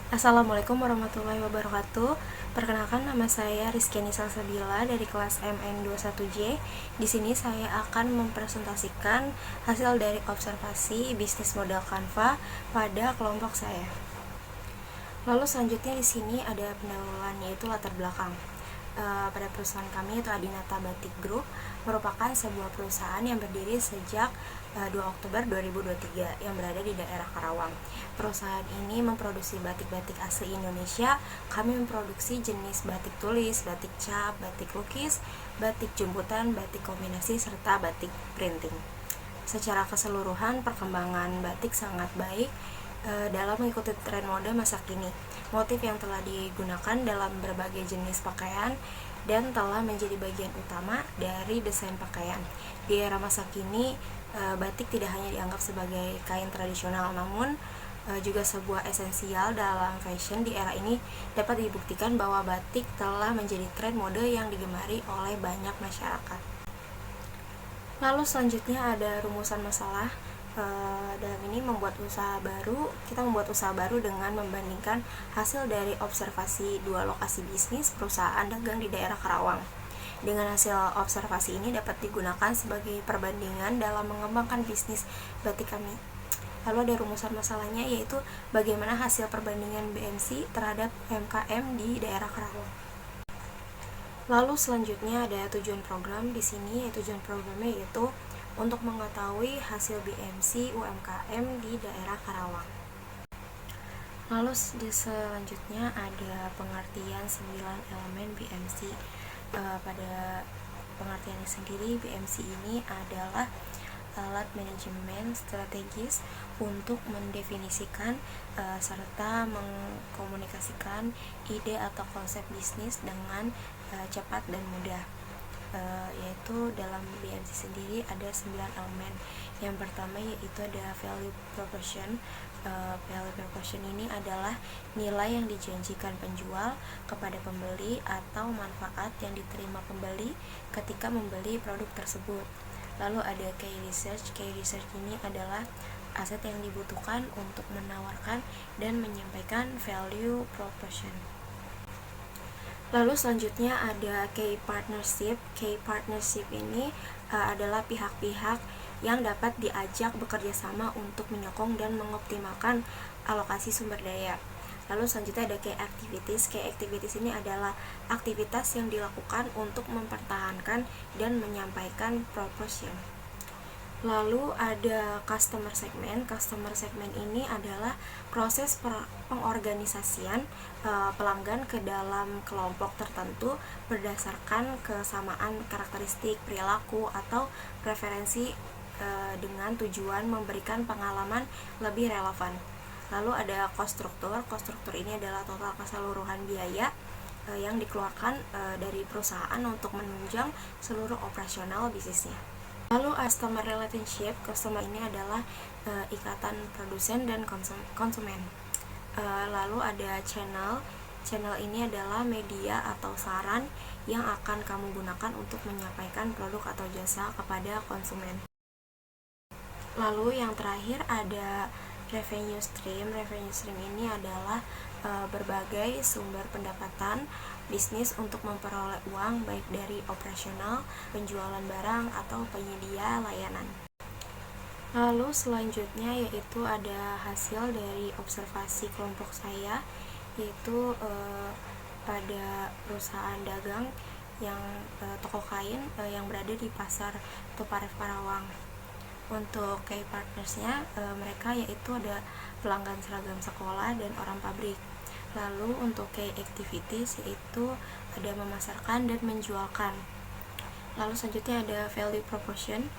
Assalamualaikum warahmatullahi wabarakatuh. Perkenalkan, nama saya Rizkyani Salsabila dari kelas MN21J. Di sini saya akan mempresentasikan hasil dari observasi bisnis model Canva pada kelompok saya. Lalu selanjutnya di sini ada pendahuluan, yaitu latar belakang. Pada perusahaan kami, yaitu Adinata Batik Group, merupakan sebuah perusahaan yang berdiri sejak 2 Oktober 2023 yang berada di daerah Karawang. Perusahaan ini memproduksi batik-batik asli Indonesia. Kami memproduksi jenis batik tulis, batik cap, batik lukis, batik jemputan, batik kombinasi, serta batik printing. Secara keseluruhan, perkembangan batik sangat baik dalam mengikuti tren mode masa kini. Motif yang telah digunakan dalam berbagai jenis pakaian dan telah menjadi bagian utama dari desain pakaian. Di era masa kini, batik tidak hanya dianggap sebagai kain tradisional, namun juga sebuah esensial dalam fashion. Di era ini dapat dibuktikan bahwa batik telah menjadi tren mode yang digemari oleh banyak masyarakat. Lalu selanjutnya ada rumusan masalah. Dalam ini kita membuat usaha baru dengan membandingkan hasil dari observasi dua lokasi bisnis perusahaan dagang di daerah Karawang. Dengan hasil observasi ini dapat digunakan sebagai perbandingan dalam mengembangkan bisnis batik kami. Lalu ada rumusan masalahnya, yaitu bagaimana hasil perbandingan BMC terhadap UMKM di daerah Karawang. Lalu selanjutnya ada tujuan program. Di sini tujuan programnya yaitu untuk mengetahui hasil BMC UMKM di daerah Karawang. Lalu selanjutnya ada pengertian 9 elemen BMC. Pada pengertiannya sendiri, BMC ini adalah alat manajemen strategis untuk mendefinisikan serta mengkomunikasikan ide atau konsep bisnis dengan cepat dan mudah. Yaitu dalam BMC sendiri ada 9 elemen. Yang pertama yaitu ada value proposition. Value proposition ini adalah nilai yang dijanjikan penjual kepada pembeli atau manfaat yang diterima pembeli ketika membeli produk tersebut. Lalu ada key research. Key research ini adalah aset yang dibutuhkan untuk menawarkan dan menyampaikan value proposition. Lalu selanjutnya ada key partnership. Key partnership ini adalah pihak-pihak yang dapat diajak bekerja sama untuk menyokong dan mengoptimalkan alokasi sumber daya. Lalu selanjutnya ada key activities. Key activities ini adalah aktivitas yang dilakukan untuk mempertahankan dan menyampaikan proposition. Lalu ada customer segment. Customer segment ini adalah proses pengorganisasian pelanggan ke dalam kelompok tertentu berdasarkan kesamaan karakteristik, perilaku, atau preferensi dengan tujuan memberikan pengalaman lebih relevan. Lalu ada cost structure. Cost structure ini adalah total keseluruhan biaya yang dikeluarkan dari perusahaan untuk menunjang seluruh operasional bisnisnya. Lalu customer relationship. Customer ini adalah ikatan produsen dan konsumen. Lalu ada channel. Channel ini adalah media atau saran yang akan kamu gunakan untuk menyampaikan produk atau jasa kepada konsumen. Lalu yang terakhir ada revenue stream. Revenue stream ini adalah berbagai sumber pendapatan bisnis untuk memperoleh uang baik dari operasional, penjualan barang, atau penyedia layanan. Lalu selanjutnya yaitu ada hasil dari observasi kelompok saya, yaitu pada perusahaan dagang yang toko kain yang berada di pasar Tuparef Karawang. Untuk key partnersnya, mereka yaitu ada pelanggan seragam sekolah dan orang pabrik. Lalu untuk key activities yaitu ada memasarkan dan menjualkan. Lalu selanjutnya ada value proposition,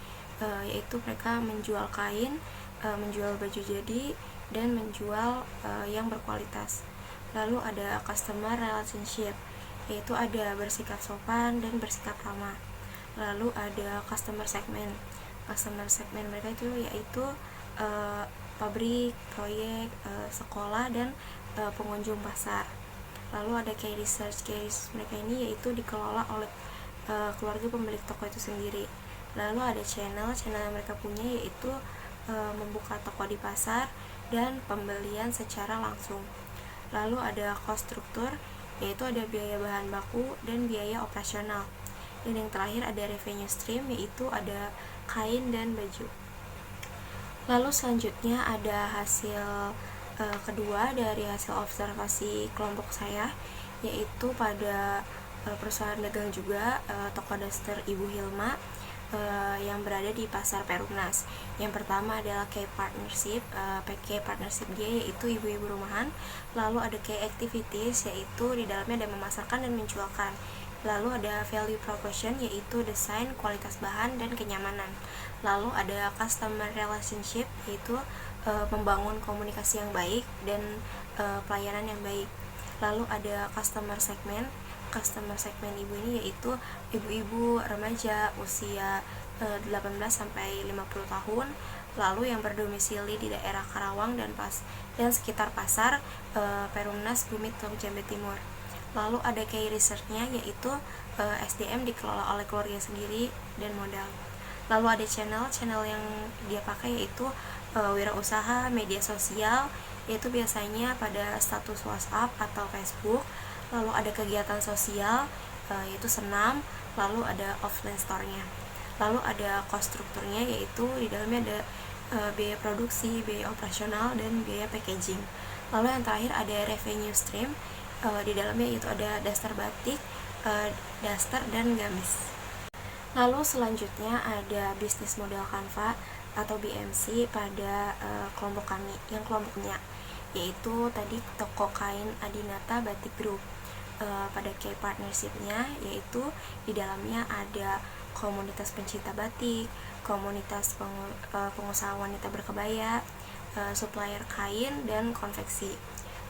yaitu mereka menjual kain, menjual baju jadi, dan menjual yang berkualitas. Lalu ada customer relationship, yaitu ada bersikap sopan dan bersikap ramah. Lalu ada customer segment. Customer segment mereka itu yaitu pabrik, proyek, sekolah, dan pengunjung pasar. Lalu ada key research. Key research mereka ini yaitu dikelola oleh keluarga pemilik toko itu sendiri. Lalu ada channel yang mereka punya yaitu membuka toko di pasar dan pembelian secara langsung. Lalu ada cost struktur, yaitu ada biaya bahan baku dan biaya operasional. Dan yang terakhir ada revenue stream, yaitu ada kain dan baju. Lalu selanjutnya ada hasil kedua dari hasil observasi kelompok saya, yaitu pada perusahaan dagang juga, toko daster Ibu Hilma yang berada di pasar Perumnas. Yang pertama adalah K Partnership, K Partnership dia yaitu ibu-ibu rumahan. Lalu ada K Activities, yaitu di dalamnya ada memasarkan dan menjualkan. Lalu ada Value Proposition, yaitu desain, kualitas bahan, dan kenyamanan. Lalu ada Customer Relationship, yaitu membangun komunikasi yang baik dan pelayanan yang baik. Lalu ada Customer Segment ibu ini yaitu ibu-ibu remaja usia 18 sampai 50 tahun, lalu yang berdomisili di daerah Karawang dan sekitar pasar Perumnas Bumi Jambe Timur. Lalu ada key research-nya, yaitu SDM dikelola oleh keluarga sendiri dan modal. Lalu ada channel yang dia pakai yaitu wirausaha, media sosial, yaitu biasanya pada status WhatsApp atau Facebook. Lalu ada kegiatan sosial, yaitu senam. Lalu ada offline store-nya. Lalu ada cost strukturnya, yaitu di dalamnya ada biaya produksi, biaya operasional, dan biaya packaging. Lalu yang terakhir ada revenue stream, di dalamnya itu ada daster batik, daster, dan gamis. Lalu selanjutnya ada bisnis model Canva atau BMC pada kelompok kami, yang kelompoknya yaitu tadi toko kain Adinata Batik Group. Pada key partnership-nya yaitu di dalamnya ada komunitas pencinta batik, komunitas pengusaha wanita berkebaya, supplier kain dan konveksi.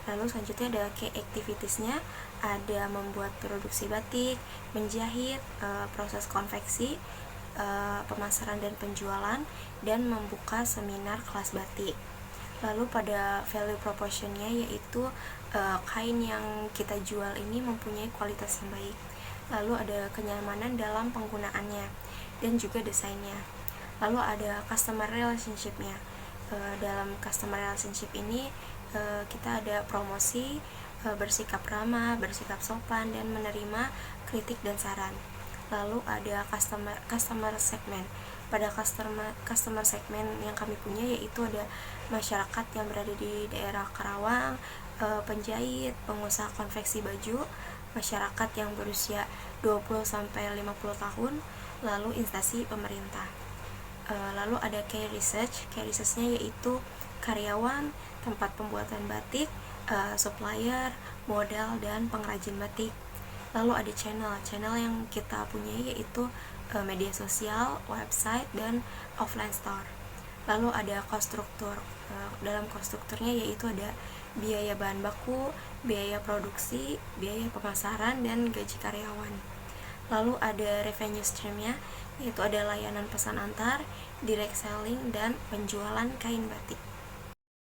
Lalu selanjutnya ada key activities-nya, ada membuat produksi batik, menjahit, proses konveksi, pemasaran dan penjualan, dan membuka seminar kelas batik. Lalu pada value proposition-nya yaitu kain yang kita jual ini mempunyai kualitas yang baik. Lalu ada kenyamanan dalam penggunaannya dan juga desainnya. Lalu ada customer relationship-nya. Dalam customer relationship ini kita ada promosi, bersikap ramah, bersikap sopan, dan menerima kritik dan saran. Lalu ada customer segment. Pada customer segment yang kami punya yaitu ada masyarakat yang berada di daerah Karawang, penjahit, pengusaha konveksi baju, masyarakat yang berusia 20 sampai 50 tahun, lalu instansi pemerintah. Lalu ada key research-nya yaitu karyawan, tempat pembuatan batik, supplier, modal, dan pengrajin batik. Lalu ada channel yang kita punya yaitu media sosial, website, dan offline store. Lalu ada cost struktur. Dalam cost strukturnya yaitu ada biaya bahan baku, biaya produksi, biaya pemasaran, dan gaji karyawan. Lalu ada revenue stream-nya, yaitu ada layanan pesan antar, direct selling, dan penjualan kain batik.